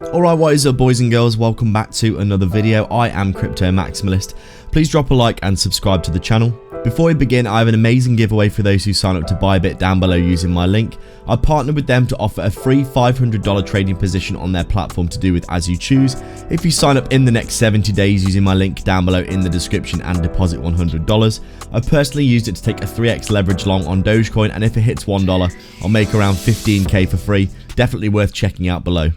Alright, what is up boys and girls, welcome back to another video. I am Crypto Maximalist. Please drop a like and subscribe to the channel. Before we begin, I have an amazing giveaway for those who sign up to ByBit down below using my link. I partnered with them to offer a free $500 trading position on their platform to do with as you choose. If you sign up in the next 70 days using my link down below in the description and deposit $100. I personally used it to take a 3x leverage long on Dogecoin, and if it hits $1, I'll make around 15k for free. Definitely worth checking out below.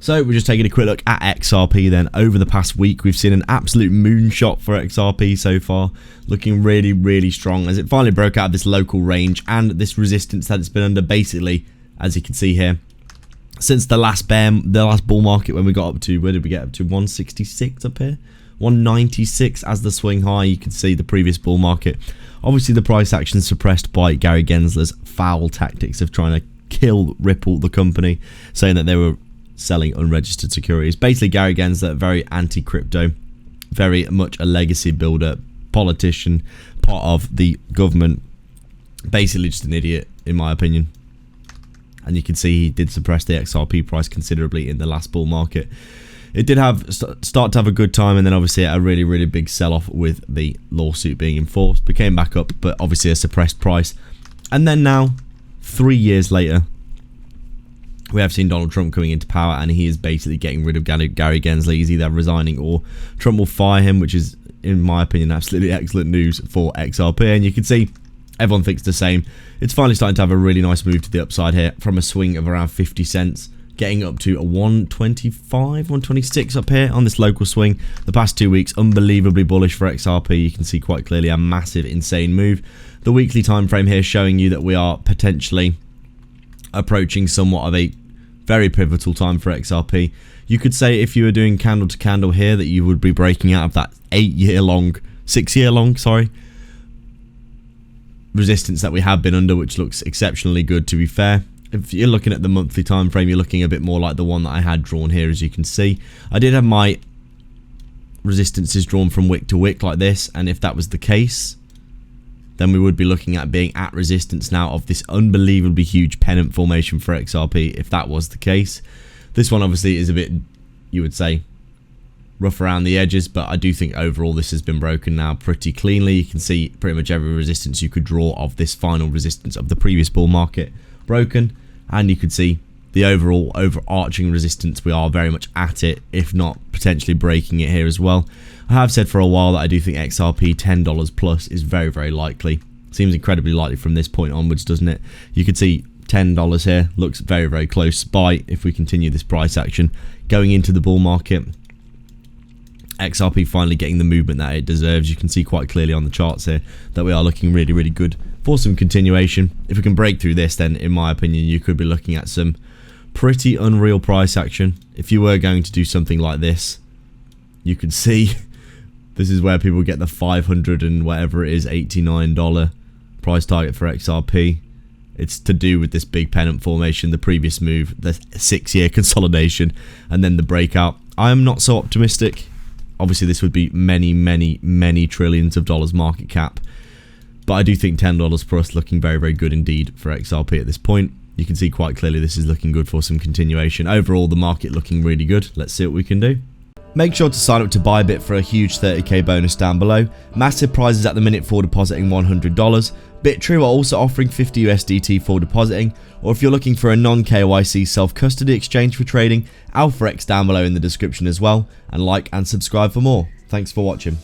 So we're just taking a quick look at XRP then. Over the past week, we've seen an absolute moonshot for XRP so far, looking really strong as it finally broke out of this local range and this resistance that it's been under basically, as you can see here, since the last bull market when we got up to, where did we get up to? 166 up here? 196 as the swing high. You can see the previous bull market. Obviously the price action suppressed by Gary Gensler's foul tactics of trying to kill Ripple, the company, saying that they were selling unregistered securities. Basically Gary Gensler, very anti-crypto, very much a legacy builder, politician, part of the government, basically just an idiot in my opinion. And you can see he did suppress the XRP price considerably in the last bull market. It did start to have a good time, and then obviously a really big sell-off with the lawsuit being enforced. Became back up, but obviously a suppressed price. And then now, 3 years later, we have seen Donald Trump coming into power, and he is basically getting rid of Gary Gensler. He's either resigning or Trump will fire him, which is, in my opinion, absolutely excellent news for XRP. And you can see everyone thinks the same. It's finally starting to have a really nice move to the upside here from a swing of around 50 cents, getting up to a 125, 126 up here on this local swing. The past 2 weeks, unbelievably bullish for XRP. You can see quite clearly a massive, insane move. The weekly time frame here showing you that we are potentially approaching somewhat of a very pivotal time for XRP. You could say if you were doing candle to candle here that you would be breaking out of that 6 year long resistance that we have been under, which looks exceptionally good to be fair. If you're looking at the monthly time frame, you're looking a bit more like the one that I had drawn here. As you can see, I did have my resistances drawn from wick to wick like this, and if that was the case, then we would be looking at being at resistance now of this unbelievably huge pennant formation for XRP. If that was the case, this one obviously is a bit, you would say, rough around the edges, but I do think overall this has been broken now pretty cleanly. You can see pretty much every resistance you could draw of this final resistance of the previous bull market broken, and you could see the overall overarching resistance. We are very much at it, if not potentially breaking it here as well. I have said for a while that I do think XRP $10 plus is very likely. Seems incredibly likely from this point onwards, doesn't it? You could see $10 here looks very close by if we continue this price action going into the bull market. XRP finally getting the movement that it deserves. You can see quite clearly on the charts here that we are looking really good for some continuation. If we can break through this, then in my opinion you could be looking at some pretty unreal price action. If you were going to do something like this, you could see this is where people get the 500 and whatever it is, $89 price target for XRP. It's to do with this big pennant formation, the previous move, the 6 year consolidation, and then the breakout. I am not so optimistic. Obviously this would be many trillions of dollars market cap, but I do think $10 plus looking very good indeed for XRP at this point. You can see quite clearly this is looking good for some continuation. Overall the market looking really good. Let's see what we can do. Make sure to sign up to ByBit for a huge 30k bonus down below. Massive prizes at the minute for depositing $100. BitTrue are also offering 50 USDT for depositing, or if you're looking for a non-KYC self-custody exchange for trading, AlphaX down below in the description as well, and like and subscribe for more. Thanks for watching.